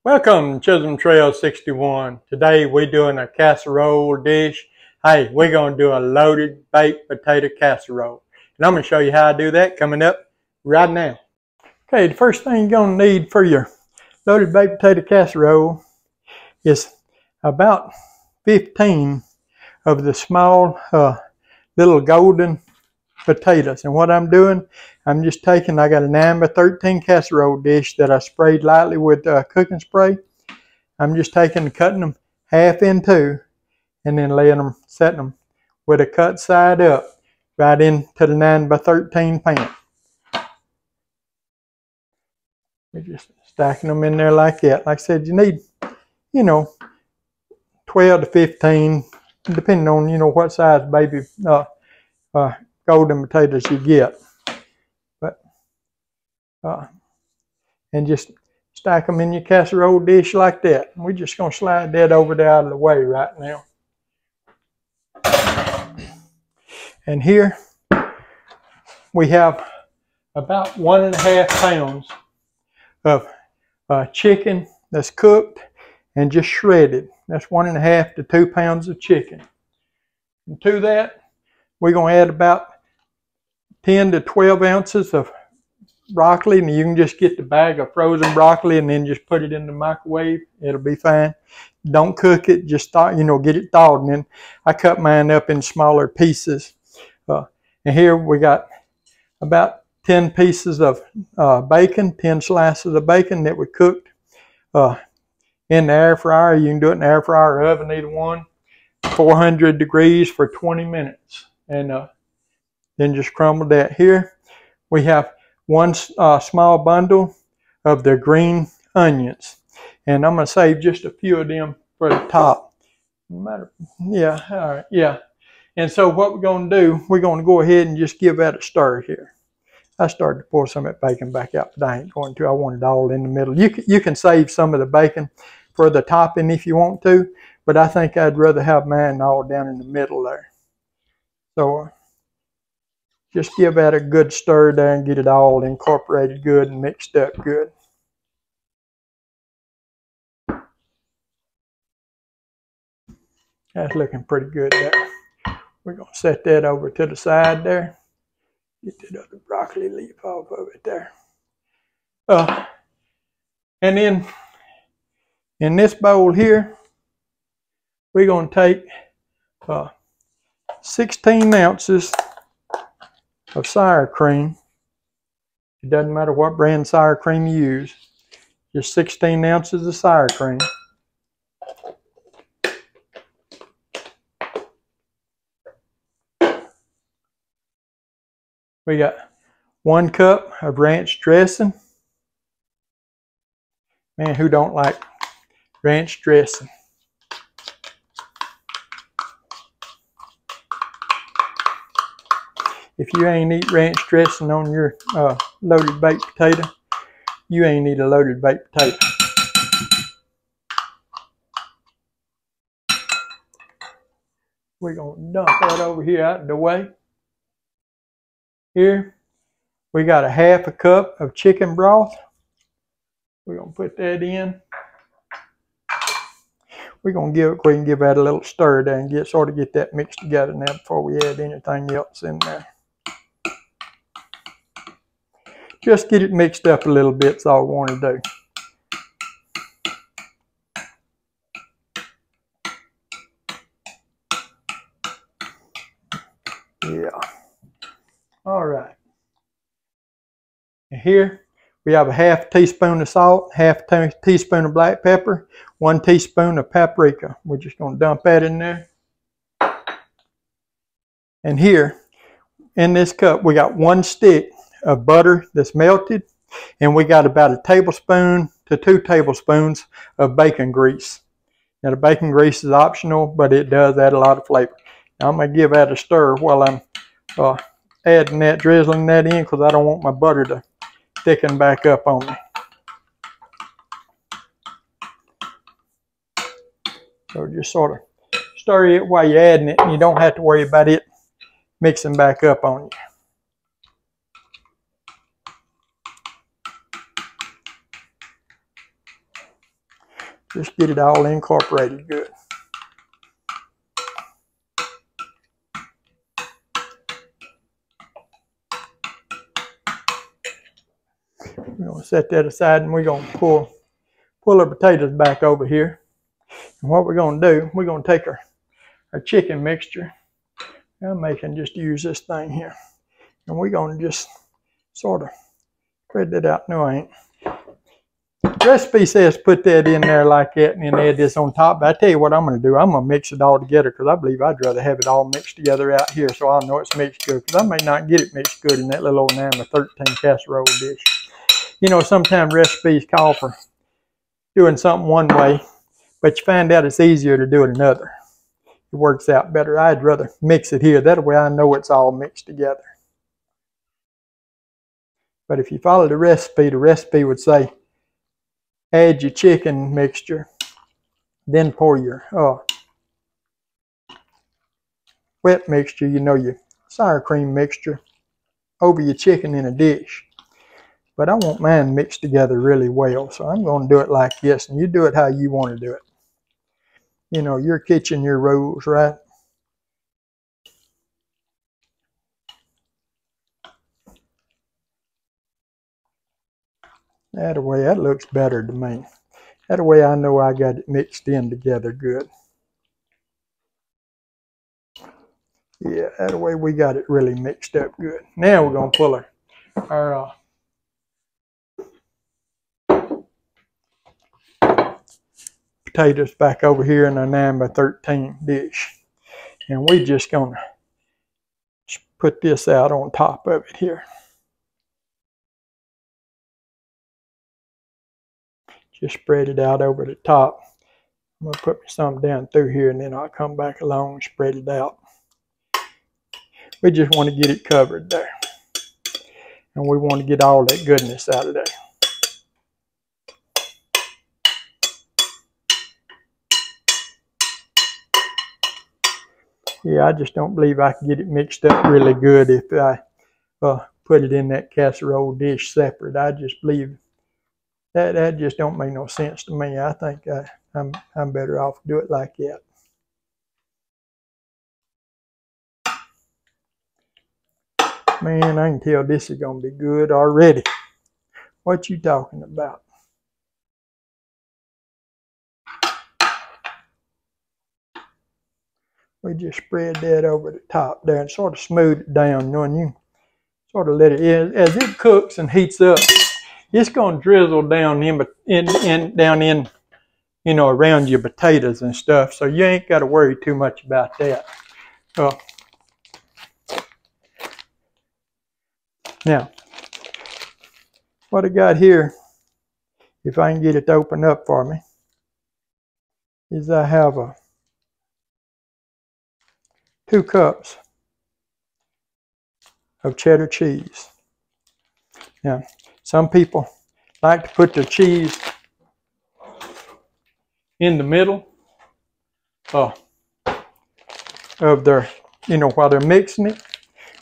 Welcome to Chisholm Trail 61. Today we're doing a casserole dish. Hey, we're going to do a loaded baked potato casserole. And I'm going to show you how I do that coming up right now. Okay, the first thing you're going to need for your loaded baked potato casserole is about 15 of the small little golden potatoes. And what I'm doing, I'm just taking, I got a 9x13 casserole dish that I sprayed lightly with cooking spray. I'm just taking and cutting them half in two and then setting them with a cut side up right into the 9x13 pan. We're just stacking them in there like that. Like I said, you need, 12 to 15, depending on, what size baby golden potatoes you get. But and just stack them in your casserole dish like that. We're just going to slide that over there out of the way right now. And here we have about 1.5 pounds of chicken that's cooked and just shredded. That's 1.5 to 2 pounds of chicken. And to that, we're going to add about 10 to 12 ounces of broccoli, and you can just get the bag of frozen broccoli and then just put it in the microwave. It'll be fine. Don't cook it, just start, get it thawed. And then I cut mine up in smaller pieces. And here we got about 10 pieces of bacon, 10 slices of bacon that we cooked in the air fryer. You can do it in the air fryer or oven, either one. 400 degrees for 20 minutes. And then just crumble that. Here we have one small bundle of the green onions. And I'm going to save just a few of them for the top. Yeah, all right, yeah. And so what we're going to do, we're going to go ahead and just give that a stir here. I started to pour some of that bacon back out, but I ain't going to. I want it all in the middle. You can save some of the bacon for the topping if you want to, but I think I'd rather have mine all down in the middle there. So just give that a good stir there and get it all incorporated good and mixed up good. That's looking pretty good there. We're going to set that over to the side there. Get that other broccoli leaf off of it there. And then in this bowl here, we're going to take 16 ounces of sour cream. It doesn't matter what brand sour cream you use. Just 16 ounces of sour cream. We got 1 cup of ranch dressing. Man, who don't like ranch dressing? If you ain't eat ranch dressing on your loaded baked potato, you ain't eat a loaded baked potato. We're going to dump that over here out of the way. Here, we got 1/2 cup of chicken broth. We're going to put that in. We're going to go ahead and give that a little stir there and sort of get that mixed together now before we add anything else in there. Just get it mixed up a little bit is all I want to do. Yeah. All right. And here we have 1/2 teaspoon of salt, 1/2 teaspoon of black pepper, 1 teaspoon of paprika. We're just going to dump that in there. And here in this cup, we got 1 stick of butter that's melted, and we got about 1 tablespoon to 2 tablespoons of bacon grease. Now the bacon grease is optional, but it does add a lot of flavor. Now I'm going to give that a stir while I'm adding that, drizzling that in, because I don't want my butter to thicken back up on me. So just sort of stir it while you're adding it, and you don't have to worry about it mixing back up on you. Just get it all incorporated good. We're going to set that aside and we're going to pull our potatoes back over here. And what we're going to do, we're going to take our chicken mixture. I'm making just use this thing here. And we're going to just sort of spread that out. No, I ain't. The recipe says put that in there like that and then add this on top. But I tell you what I'm going to do. I'm going to mix it all together because I believe I'd rather have it all mixed together out here so I'll know it's mixed good. Because I may not get it mixed good in that little old number 13 casserole dish. You know, sometimes recipes call for doing something one way, but you find out it's easier to do it another. It works out better. I'd rather mix it here. That way I know it's all mixed together. But if you follow the recipe would say, add your chicken mixture, then pour your wet mixture, you know, your sour cream mixture, over your chicken in a dish. But I want mine mixed together really well, so I'm going to do it like this, and you do it how you want to do it. You know, your kitchen, your rules, right? That way, that looks better to me. That way I know I got it mixed in together good. Yeah, that way we got it really mixed up good. Now we're going to pull our potatoes back over here in our 9x13 dish. And we're just going to put this out on top of it here. Just spread it out over the top. I'm going to put some down through here and then I'll come back along and spread it out. We just want to get it covered there. And we want to get all that goodness out of there. Yeah, I just don't believe I can get it mixed up really good if I put it in that casserole dish separate. I just believe that just don't make no sense to me. I think I'm better off to do it like that. Man, I can tell this is going to be good already. What you talking about? We just spread that over the top there and sort of smooth it down, you know, and you sort of let it in. As it cooks and heats up, it's going to drizzle down in, you know, around your potatoes and stuff. So you ain't got to worry too much about that. Now, what I got here, if I can get it to open up for me, is I have 2 cups of cheddar cheese. Now, some people like to put their cheese in the middle of their, you know, while they're mixing it.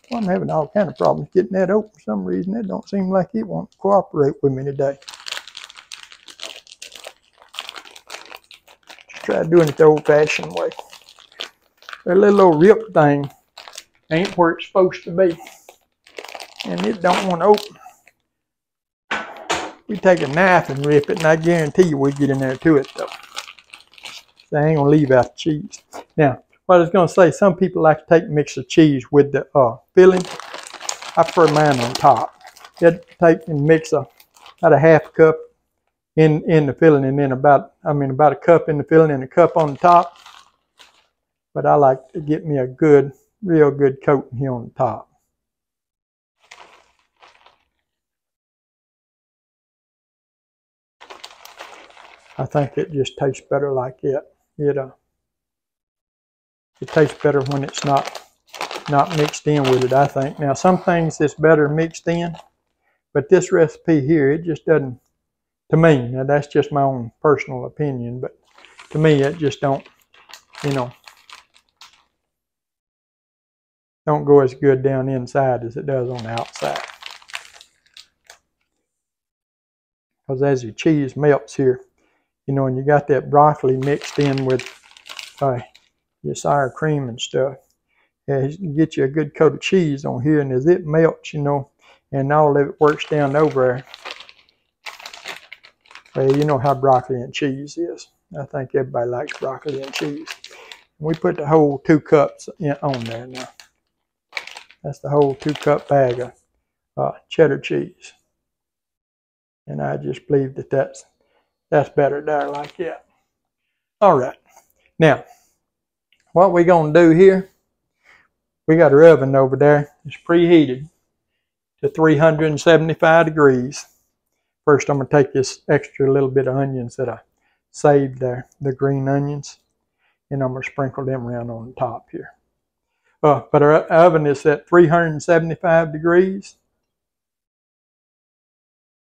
Well, I'm having all kind of problems getting that open for some reason. It don't seem like it won't cooperate with me today. Just try doing it the old-fashioned way. That little old rip thing ain't where it's supposed to be. And it don't want to open. We take a knife and rip it, and I guarantee you we get in there to it, though. So I ain't going to leave out the cheese. Now, what I was going to say, some people like to take mix of cheese with the filling. I prefer mine on top. You take and mix about a half cup in the filling, and then about a cup in the filling and a cup on the top. But I like to get me a good, real good coating here on the top. I think it just tastes better like it. It tastes better when it's not mixed in with it, I think. Now, some things it's better mixed in, but this recipe here, it just doesn't, to me, now that's just my own personal opinion, but to me, it just don't, you know, don't go as good down inside as it does on the outside. Because as your cheese melts here, you know, and you got that broccoli mixed in with your sour cream and stuff. You get you a good coat of cheese on here, and as it melts, you know, and all of it works down over there. Well, you know how broccoli and cheese is. I think everybody likes broccoli and cheese. We put the whole 2 cups on there now. That's the whole 2-cup bag of cheddar cheese. And I just believe that that's better there like that. All right. Now, what we're going to do here, we got our oven over there. It's preheated to 375 degrees. First, I'm going to take this extra little bit of onions that I saved there, the green onions, and I'm going to sprinkle them around on the top here. But our oven is at 375 degrees.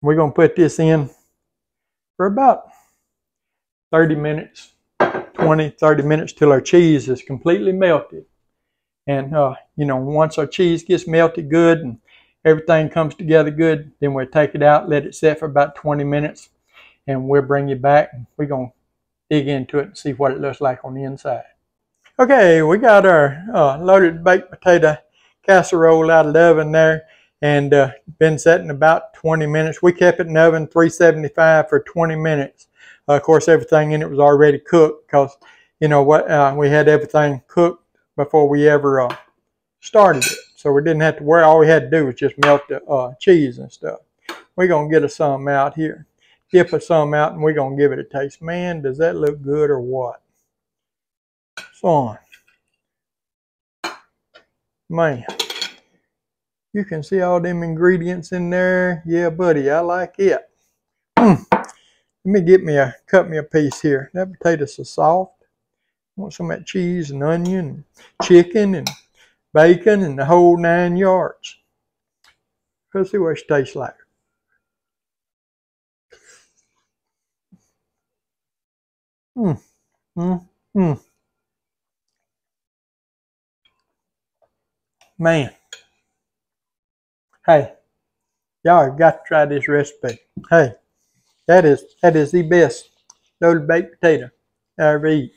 We're going to put this in for about 30 minutes, 20, 30 minutes till our cheese is completely melted. And, you know, once our cheese gets melted good and everything comes together good, then we'll take it out, let it set for about 20 minutes, and we'll bring you back. We're going to dig into it and see what it looks like on the inside. Okay, we got our loaded baked potato casserole out of the oven there, and been setting about 20 minutes. We kept it in the oven 375 for 20 minutes. Of course, everything in it was already cooked because, you know, what we had everything cooked before we ever started it. So we didn't have to worry. All we had to do was just melt the cheese and stuff. We're going to get us some out here. Dip us some out, and we're going to give it a taste. Man, does that look good or what? Son. Man. You can see all them ingredients in there. Yeah, buddy, I like it. Let me cut me a piece here. That potato's so soft. I want some of that cheese and onion, and chicken and bacon and the whole 9 yards. Let's see what it tastes like. Man. Hey, y'all have got to try this recipe. Hey, that is the best loaded baked potato I ever eat.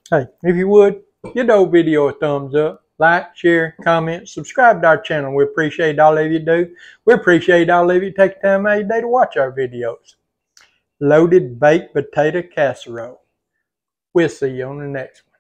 Hey, if you would, give the old video a thumbs up. Like, share, comment, subscribe to our channel. We appreciate all of you do. We appreciate all of you take time out of your day to watch our videos. Loaded baked potato casserole. We'll see you on the next one.